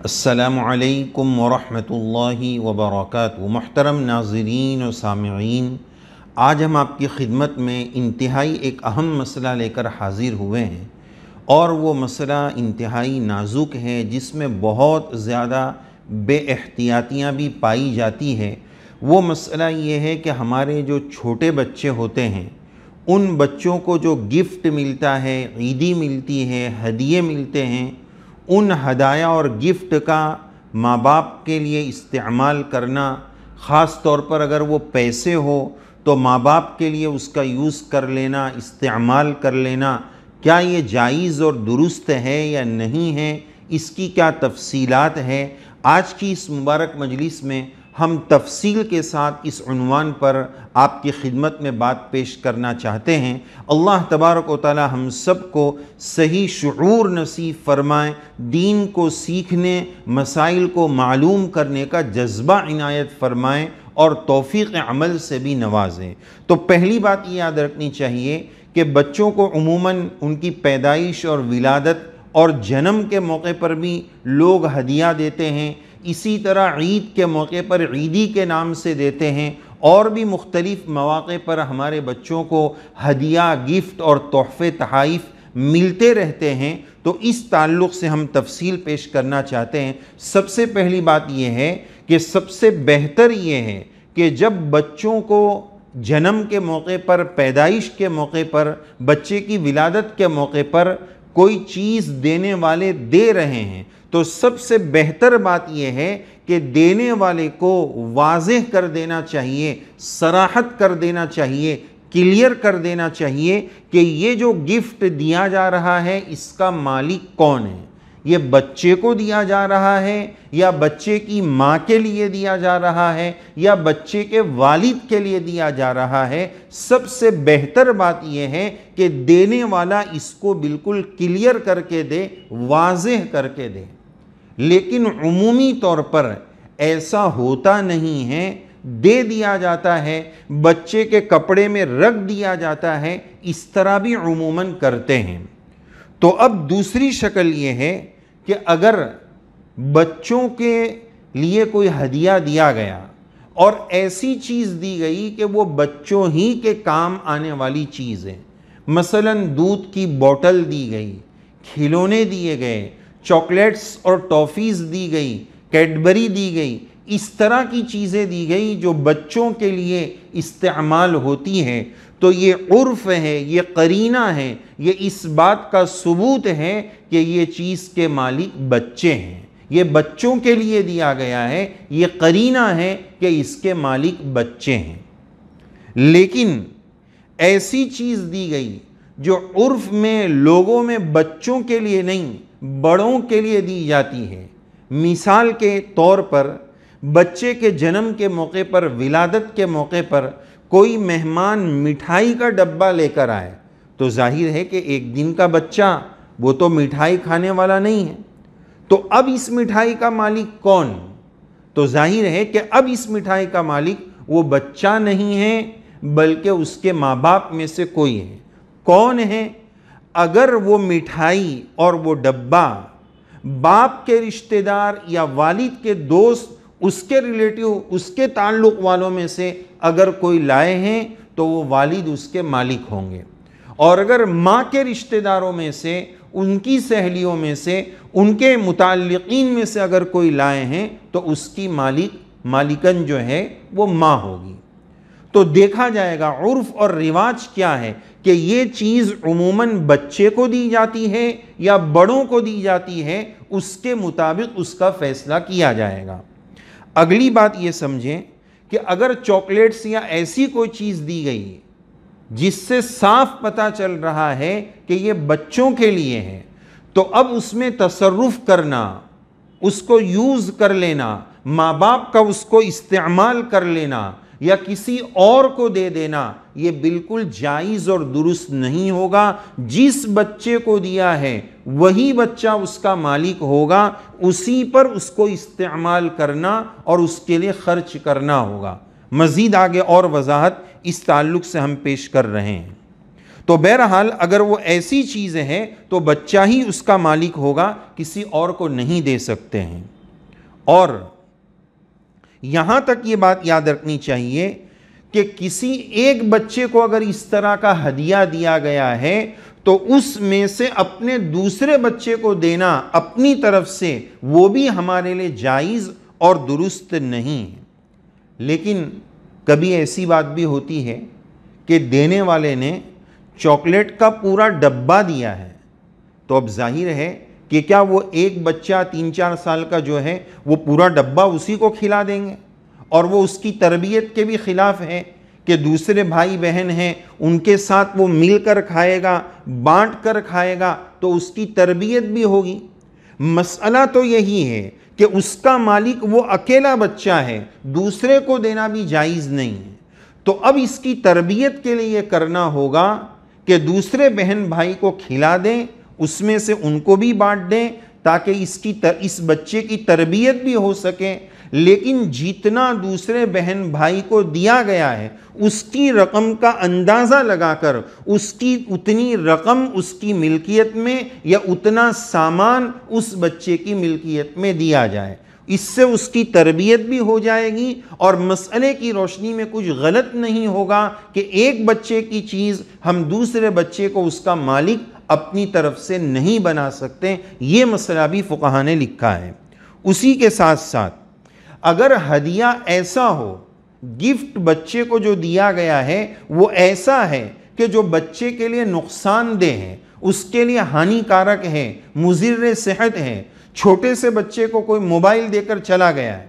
السلام علیکم ورحمۃ اللہ وبرکاتہ۔ محترم ناظرین و سامعین، آج ہم آپ کی خدمت میں انتہائی ایک اہم مسئلہ لے کر حاضر ہوئے ہیں، اور وہ مسئلہ انتہائی نازک ہے جس میں بہت زیادہ بے احتیاطیاں بھی پائی جاتی ہے۔ وہ مسئلہ یہ ہے کہ ہمارے جو چھوٹے بچے ہوتے ہیں ان بچوں کو جو گفٹ ملتا ہے، عیدی ملتی ہے، ہدیے ملتے ہیں، ان ہدایہ اور گفٹ کا ماں باپ کے لیے استعمال کرنا، خاص طور پر اگر وہ پیسے ہو تو ماں باپ کے لیے اس کا یوز کر لینا، استعمال کر لینا، کیا یہ جائز اور درست ہے یا نہیں ہے، اس کی کیا تفصیلات ہے، آج کی اس مبارک مجلس میں ہم تفصیل کے ساتھ اس عنوان پر آپ کی خدمت میں بات پیش کرنا چاہتے ہیں۔ اللہ تبارک و تعالی ہم سب کو صحیح شعور نصیب فرمائے، دین کو سیکھنے، مسائل کو معلوم کرنے کا جذبہ عنایت فرمائے اور توفیق عمل سے بھی نوازیں۔ تو پہلی بات یہ یاد رکھنی چاہیے کہ بچوں کو عموماً ان کی پیدائش اور ولادت اور جنم کے موقع پر بھی لوگ ہدیہ دیتے ہیں، اسی طرح عید کے موقع پر عیدی کے نام سے دیتے ہیں، اور بھی مختلف مواقع پر ہمارے بچوں کو ہدیہ، گفٹ اور تحفے تحائف ملتے رہتے ہیں۔ تو اس تعلق سے ہم تفصیل پیش کرنا چاہتے ہیں۔ سب سے پہلی بات یہ ہے کہ سب سے بہتر یہ ہے کہ جب بچوں کو جنم کے موقع پر، پیدائش کے موقع پر، بچے کی ولادت کے موقع پر کوئی چیز دینے والے دے رہے ہیں تو سب سے بہتر بات یہ ہے کہ دینے والے کو واضح کر دینا چاہیے، صراحت کر دینا چاہیے، کلیئر کر دینا چاہیے کہ یہ جو گفٹ دیا جا رہا ہے اس کا مالک کون ہے، یہ بچے کو دیا جا رہا ہے یا بچے کی ماں کے لیے دیا جا رہا ہے یا بچے کے والد کے لیے دیا جا رہا ہے۔ سب سے بہتر بات یہ ہے کہ دینے والا اس کو بالکل کلیئر کر کے دے، واضح کر کے دے۔ لیکن عمومی طور پر ایسا ہوتا نہیں ہے، دے دیا جاتا ہے، بچے کے کپڑے میں رکھ دیا جاتا ہے، اس طرح بھی عموماً کرتے ہیں۔ تو اب دوسری شکل یہ ہے کہ اگر بچوں کے لیے کوئی ہدیہ دیا گیا اور ایسی چیز دی گئی کہ وہ بچوں ہی کے کام آنے والی چیز ہے، مثلاً دودھ کی بوتل دی گئی، کھلونے دیے گئے، چاکلیٹس اور ٹافیز دی گئی، کیڈبری دی گئی، اس طرح کی چیزیں دی گئی جو بچوں کے لیے استعمال ہوتی ہیں، تو یہ عرف ہے، یہ قرینہ ہے، یہ اس بات کا ثبوت ہے کہ یہ چیز کے مالک بچے ہیں، یہ بچوں کے لیے دیا گیا ہے، یہ قرینہ ہے کہ اس کے مالک بچے ہیں۔ لیکن ایسی چیز دی گئی جو عرف میں لوگوں میں بچوں کے لیے نہیں بڑوں کے لیے دی جاتی ہے، مثال کے طور پر بچے کے جنم کے موقع پر، ولادت کے موقع پر کوئی مہمان مٹھائی کا ڈبہ لے کر آئے تو ظاہر ہے کہ ایک دن کا بچہ وہ تو مٹھائی کھانے والا نہیں ہے، تو اب اس مٹھائی کا مالک کون؟ تو ظاہر ہے کہ اب اس مٹھائی کا مالک وہ بچہ نہیں ہے بلکہ اس کے ماں باپ میں سے کوئی ہے۔ کون ہے؟ اگر وہ مٹھائی اور وہ ڈبہ باپ کے رشتہ دار یا والد کے دوست، اس کے ریلیٹیو، اس کے تعلق والوں میں سے اگر کوئی لائے ہیں تو وہ والد اس کے مالک ہوں گے، اور اگر ماں کے رشتہ داروں میں سے، ان کی سہیلیوں میں سے، ان کے متعلقین میں سے اگر کوئی لائے ہیں تو اس کی مالکن جو ہے وہ ماں ہوگی۔ تو دیکھا جائے گا عرف اور رواج کیا ہے کہ یہ چیز عموماً بچے کو دی جاتی ہے یا بڑوں کو دی جاتی ہے، اس کے مطابق اس کا فیصلہ کیا جائے گا۔ اگلی بات یہ سمجھیں کہ اگر چاکلیٹس یا ایسی کوئی چیز دی گئی جس سے صاف پتہ چل رہا ہے کہ یہ بچوں کے لیے ہے، تو اب اس میں تصرف کرنا، اس کو یوز کر لینا، ماں باپ کا اس کو استعمال کر لینا یا کسی اور کو دے دینا، یہ بالکل جائز اور درست نہیں ہوگا۔ جس بچے کو دیا ہے وہی بچہ اس کا مالک ہوگا، اسی پر اس کو استعمال کرنا اور اس کے لیے خرچ کرنا ہوگا۔ مزید آگے اور وضاحت اس تعلق سے ہم پیش کر رہے ہیں۔ تو بہرحال اگر وہ ایسی چیز ہے تو بچہ ہی اس کا مالک ہوگا، کسی اور کو نہیں دے سکتے ہیں۔ اور یہاں تک یہ بات یاد رکھنی چاہیے کہ کسی ایک بچے کو اگر اس طرح کا ہدیہ دیا گیا ہے تو اس میں سے اپنے دوسرے بچے کو دینا اپنی طرف سے وہ بھی ہمارے لیے جائز اور درست نہیں ہے۔ لیکن کبھی ایسی بات بھی ہوتی ہے کہ دینے والے نے چاکلیٹ کا پورا ڈبہ دیا ہے، تو اب ظاہر ہے کہ کیا وہ ایک بچہ 3-4 سال کا جو ہے وہ پورا ڈبہ اسی کو کھلا دیں گے؟ اور وہ اس کی تربیت کے بھی خلاف ہے کہ دوسرے بھائی بہن ہیں ان کے ساتھ وہ مل کر کھائے گا، بانٹ کر کھائے گا، تو اس کی تربیت بھی ہوگی۔ مسئلہ تو یہی ہے کہ اس کا مالک وہ اکیلا بچہ ہے، دوسرے کو دینا بھی جائز نہیں ہے۔ تو اب اس کی تربیت کے لیے یہ کرنا ہوگا کہ دوسرے بہن بھائی کو کھلا دیں، اس میں سے ان کو بھی بانٹ دیں تاکہ اس بچے کی تربیت بھی ہو سکے۔ لیکن جتنا دوسرے بہن بھائی کو دیا گیا ہے اس کی رقم کا اندازہ لگا کر اس کی اتنی رقم اس کی ملکیت میں یا اتنا سامان اس بچے کی ملکیت میں دیا جائے۔ اس سے اس کی تربیت بھی ہو جائے گی اور مسئلے کی روشنی میں کچھ غلط نہیں ہوگا کہ ایک بچے کی چیز ہم دوسرے بچے کو اس کا مالک اپنی طرف سے نہیں بنا سکتے۔ یہ مسئلہ بھی فقہاء نے لکھا ہے۔ اسی کے ساتھ ساتھ اگر ہدیہ ایسا ہو، گفٹ بچے کو جو دیا گیا ہے وہ ایسا ہے کہ جو بچے کے لیے نقصان دہ ہے، اس کے لیے ہانی کارک ہے، مضر صحت ہے، چھوٹے سے بچے کو کوئی موبائل دے کر چلا گیا ہے،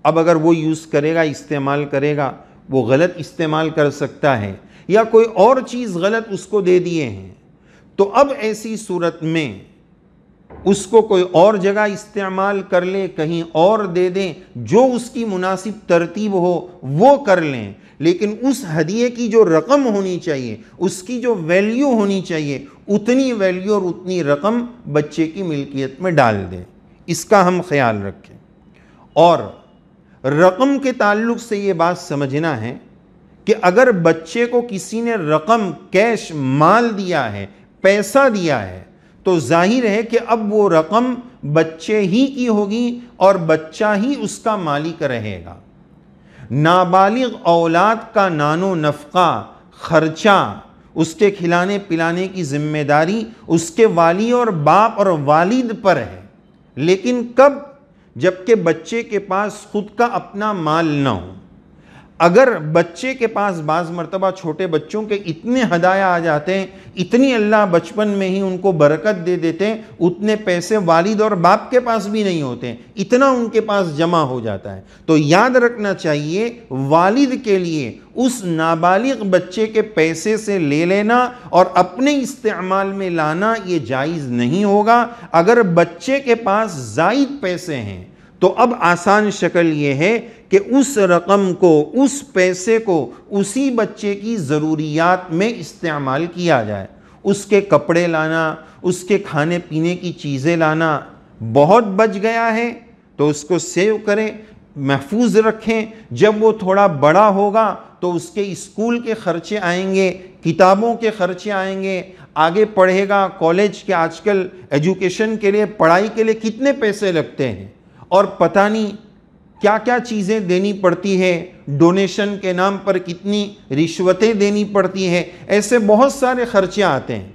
اب اگر وہ یوز کرے گا، استعمال کرے گا، وہ غلط استعمال کر سکتا ہے، یا کوئی اور چیز غلط اس کو دے دیے ہیں، تو اب ایسی صورت میں اس کو کوئی اور جگہ استعمال کر لے، کہیں اور دے دیں، جو اس کی مناسب ترتیب ہو وہ کر لیں، لیکن اس ہدیے کی جو رقم ہونی چاہیے، اس کی جو ویلیو ہونی چاہیے، اتنی ویلیو اور اتنی رقم بچے کی ملکیت میں ڈال دیں۔ اس کا ہم خیال رکھیں۔ اور رقم کے تعلق سے یہ بات سمجھنا ہے کہ اگر بچے کو کسی نے رقم، کیش، مال دیا ہے، پیسہ دیا ہے، تو ظاہر ہے کہ اب وہ رقم بچے ہی کی ہوگی اور بچہ ہی اس کا مالک رہے گا۔ نابالغ اولاد کا نان و نفقہ، خرچہ، اس کے کھلانے پلانے کی ذمہ داری اس کے والی اور باپ اور والد پر ہے، لیکن کب؟ جبکہ بچے کے پاس خود کا اپنا مال نہ ہو۔ اگر بچے کے پاس بعض مرتبہ چھوٹے بچوں کے اتنے ہدایا آ جاتے ہیں، اتنی اللہ بچپن میں ہی ان کو برکت دے دیتے ہیں، اتنے پیسے والد اور باپ کے پاس بھی نہیں ہوتے ہیں، اتنا ان کے پاس جمع ہو جاتا ہے، تو یاد رکھنا چاہیے والد کے لیے اس نابالغ بچے کے پیسے سے لے لینا اور اپنے استعمال میں لانا یہ جائز نہیں ہوگا۔ اگر بچے کے پاس زائد پیسے ہیں تو اب آسان شکل یہ ہے کہ اس رقم کو، اس پیسے کو اسی بچے کی ضروریات میں استعمال کیا جائے۔ اس کے کپڑے لانا، اس کے کھانے پینے کی چیزیں لانا بہت بچ گیا ہے تو اس کو سیو کریں، محفوظ رکھیں۔ جب وہ تھوڑا بڑا ہوگا تو اس کے اسکول کے خرچے آئیں گے، کتابوں کے خرچے آئیں گے، آگے پڑھے گا، کالج کے آج کل ایجوکیشن کے لیے، پڑھائی کے لیے کتنے پیسے لگتے ہیں اور پتہ نہیں کیا کیا چیزیں دینی پڑتی ہے، ڈونیشن کے نام پر کتنی رشوتیں دینی پڑتی ہے، ایسے بہت سارے خرچے آتے ہیں۔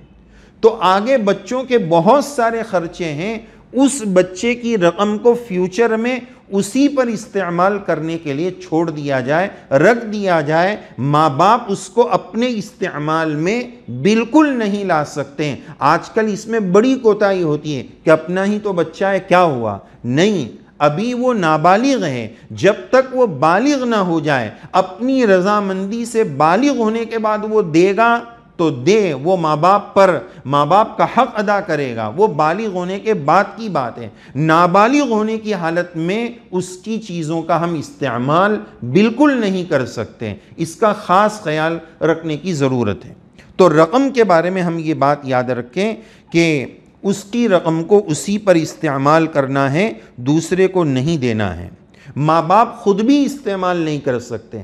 تو آگے بچوں کے بہت سارے خرچے ہیں، اس بچے کی رقم کو فیوچر میں اسی پر استعمال کرنے کے لیے چھوڑ دیا جائے، رکھ دیا جائے۔ ماں باپ اس کو اپنے استعمال میں بالکل نہیں لا سکتے ہیں۔ آج کل اس میں بڑی کوتاہی ہوتی ہے کہ اپنا ہی تو بچہ ہے، کیا ہوا؟ نہیں، ابھی وہ نابالغ ہے، جب تک وہ بالغ نہ ہو جائے، اپنی رضامندی سے بالغ ہونے کے بعد وہ دے گا تو دے، وہ ماں باپ پر، ماں باپ کا حق ادا کرے گا، وہ بالغ ہونے کے بعد کی بات ہے۔ نابالغ ہونے کی حالت میں اس کی چیزوں کا ہم استعمال بالکل نہیں کر سکتے، اس کا خاص خیال رکھنے کی ضرورت ہے۔ تو رقم کے بارے میں ہم یہ بات یاد رکھیں کہ اس کی رقم کو اسی پر استعمال کرنا ہے، دوسرے کو نہیں دینا ہے۔ ماں باپ خود بھی استعمال نہیں کر سکتے۔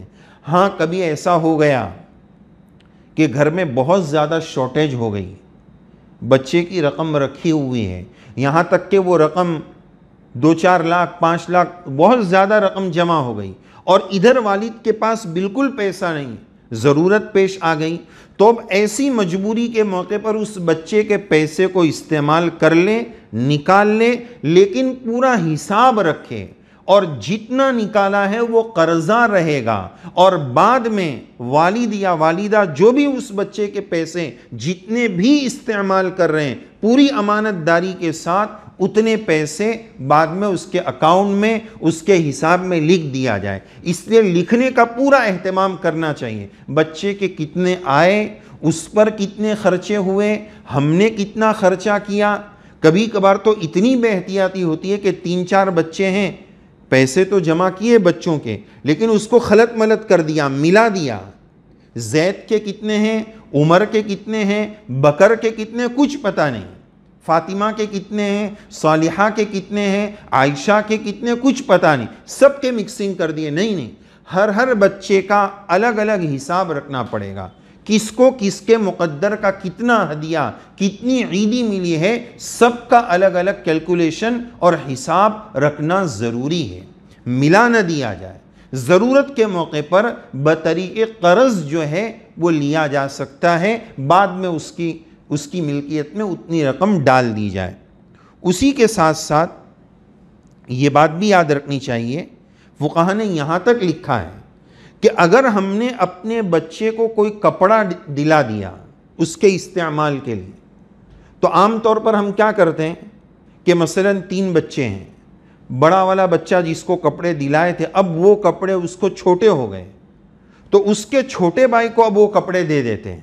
ہاں کبھی ایسا ہو گیا کہ گھر میں بہت زیادہ شارٹیج ہو گئی، بچے کی رقم رکھی ہوئی ہے، یہاں تک کہ وہ رقم 2-4 لاکھ 5 لاکھ بہت زیادہ رقم جمع ہو گئی، اور ادھر والد کے پاس بالکل پیسہ نہیں، ضرورت پیش آ گئی، تو اب ایسی مجبوری کے موقع پر اس بچے کے پیسے کو استعمال کر لیں، نکال لیں، لیکن پورا حساب رکھے، اور جتنا نکالا ہے وہ قرضہ رہے گا، اور بعد میں والد یا والدہ جو بھی اس بچے کے پیسے جتنے بھی استعمال کر رہے ہیں پوری امانت داری کے ساتھ اتنے پیسے بعد میں اس کے اکاؤنٹ میں اس کے حساب میں لکھ دیا جائے۔ اس لیے لکھنے کا پورا اہتمام کرنا چاہیے، بچے کے کتنے آئے، اس پر کتنے خرچے ہوئے، ہم نے کتنا خرچہ کیا۔ کبھی کبھار تو اتنی بے احتیاطی ہوتی ہے کہ 3-4 بچے ہیں، پیسے تو جمع کیے بچوں کے، لیکن اس کو خلط ملط کر دیا، ملا دیا، زید کے کتنے ہیں، عمر کے کتنے ہیں، بکر کے کتنے، کچھ پتہ نہیں، فاطمہ کے کتنے ہیں، صالحہ کے کتنے ہیں، عائشہ کے کتنے، کچھ پتہ نہیں، سب کے مکسنگ کر دیے۔ نہیں، ہر بچے کا الگ الگ حساب رکھنا پڑے گا، کس کو کس کے مقدر کا کتنا ہدیہ، کتنی عیدی ملی ہے، سب کا الگ الگ کیلکولیشن اور حساب رکھنا ضروری ہے، ملا نہ دیا جائے۔ ضرورت کے موقع پر بطریق قرض جو ہے وہ لیا جا سکتا ہے، بعد میں اس کی ملکیت میں اتنی رقم ڈال دی جائے۔ اسی کے ساتھ ساتھ یہ بات بھی یاد رکھنی چاہیے، فقہا نے یہاں تک لکھا ہے کہ اگر ہم نے اپنے بچے کو کوئی کپڑا دلا دیا اس کے استعمال کے لیے، تو عام طور پر ہم کیا کرتے ہیں کہ مثلاً 3 بچے ہیں، بڑا والا بچہ جس کو کپڑے دلائے تھے اب وہ کپڑے اس کو چھوٹے ہو گئے، تو اس کے چھوٹے بھائی کو اب وہ کپڑے دے دیتے ہیں۔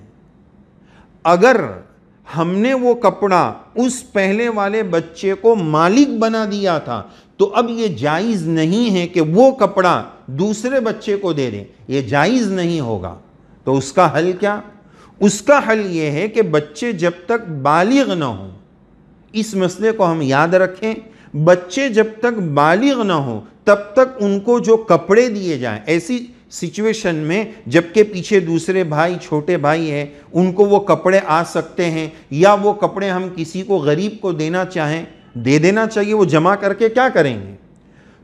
اگر ہم نے وہ کپڑا اس پہلے والے بچے کو مالک بنا دیا تھا تو اب یہ جائز نہیں ہے کہ وہ کپڑا دوسرے بچے کو دے دیں، یہ جائز نہیں ہوگا۔ تو اس کا حل کیا؟ اس کا حل یہ ہے کہ بچے جب تک بالغ نہ ہوں، اس مسئلے کو ہم یاد رکھیں، بچے جب تک بالغ نہ ہوں تب تک ان کو جو کپڑے دیے جائیں، ایسی سچویشن میں جبکہ پیچھے دوسرے بھائی چھوٹے بھائی ہیں ان کو وہ کپڑے آ سکتے ہیں، یا وہ کپڑے ہم کسی کو غریب کو دینا چاہیں دے دینا چاہیے، وہ جمع کر کے کیا کریں گے؟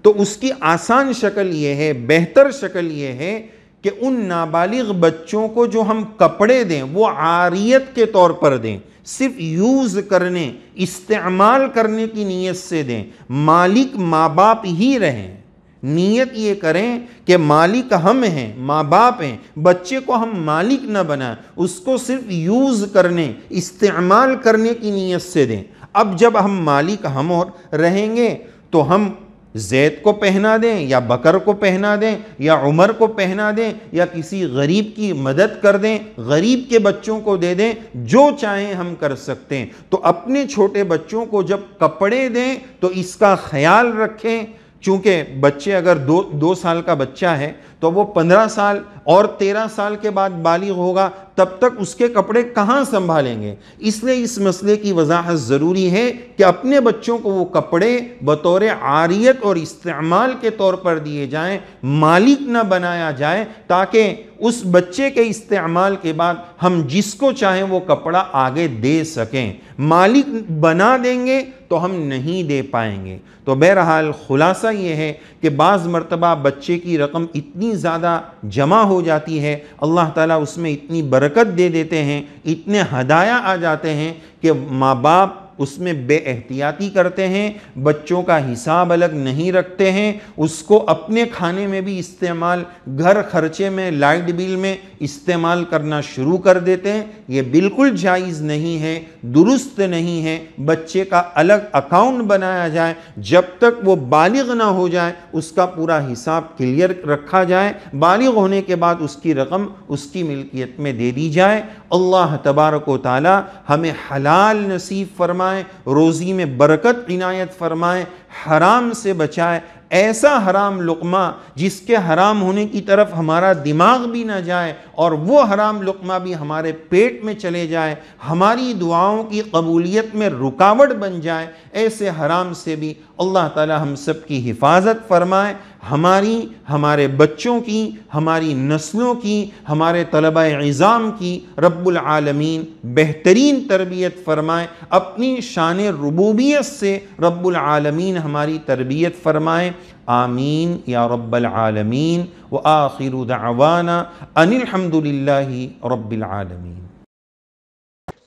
تو اس کی آسان شکل یہ ہے، بہتر شکل یہ ہے کہ ان نابالغ بچوں کو جو ہم کپڑے دیں وہ عاریت کے طور پر دیں، صرف یوز کرنے استعمال کرنے کی نیت سے دیں، مالک ماں باپ ہی رہیں، نیت یہ کریں کہ مالک ہم ہیں، ماں باپ ہیں، بچے کو ہم مالک نہ بنائیں، اس کو صرف یوز کرنے استعمال کرنے کی نیت سے دیں۔ اب جب ہم مالک ہم اور رہیں گے تو ہم زید کو پہنا دیں یا بکر کو پہنا دیں یا عمر کو پہنا دیں یا کسی غریب کی مدد کر دیں، غریب کے بچوں کو دے دیں، جو چاہیں ہم کر سکتے ہیں۔ تو اپنے چھوٹے بچوں کو جب کپڑے دیں تو اس کا خیال رکھیں، چونکہ بچے اگر 2 سال کا بچہ ہے تو وہ 15 سال اور 13 سال کے بعد بالغ ہوگا، تب تک اس کے کپڑے کہاں سنبھالیں گے؟ اس لیے اس مسئلے کی وضاحت ضروری ہے کہ اپنے بچوں کو وہ کپڑے بطور عاریت اور استعمال کے طور پر دیے جائیں، مالک نہ بنایا جائے، تاکہ اس بچے کے استعمال کے بعد ہم جس کو چاہیں وہ کپڑا آگے دے سکیں۔ مالک بنا دیں گے تو ہم نہیں دے پائیں گے۔ تو بہرحال خلاصہ یہ ہے کہ بعض مرتبہ بچے کی رقم اتنی زیادہ جمع ہو جاتی ہے، اللہ تعالیٰ اس میں اتنی برکت دے دیتے ہیں، اتنے ہدایہ آ جاتے ہیں کہ ماں باپ اس میں بے احتیاطی کرتے ہیں، بچوں کا حساب الگ نہیں رکھتے ہیں، اس کو اپنے کھانے میں بھی استعمال، گھر خرچے میں، لائٹ بل میں استعمال کرنا شروع کر دیتے ہیں۔ یہ بالکل جائز نہیں ہے، درست نہیں ہے۔ بچے کا الگ اکاؤنٹ بنایا جائے، جب تک وہ بالغ نہ ہو جائے اس کا پورا حساب کلیئر رکھا جائے، بالغ ہونے کے بعد اس کی رقم اس کی ملکیت میں دے دی جائے۔ اللہ تبارک و تعالی ہمیں حلال نصیب فرمائے، روزی میں برکت عنایت فرمائے، حرام سے بچائے، ایسا حرام لقمہ جس کے حرام ہونے کی طرف ہمارا دماغ بھی نہ جائے اور وہ حرام لقمہ بھی ہمارے پیٹ میں چلے جائے، ہماری دعاؤں کی قبولیت میں رکاوٹ بن جائے، ایسے حرام سے بھی اللہ تعالی ہم سب کی حفاظت فرمائے۔ ہماری، ہمارے بچوں کی، ہماری نسلوں کی، ہمارے طلبہ عظام کی رب العالمین بہترین تربیت فرمائے، اپنی شان ربوبیت سے رب العالمین ہماری تربیت فرمائے، آمین یا رب العالمین، وآخر دعوانا ان الحمد للہ رب العالمین۔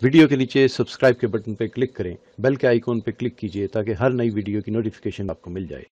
ویڈیو کے نیچے سبسکرائب کے بٹن پہ کلک کریں، بیل کے آئیکن پہ کلک کیجئے تاکہ ہر نئی ویڈیو کی نوٹیفیکیشن آپ کو مل جائے۔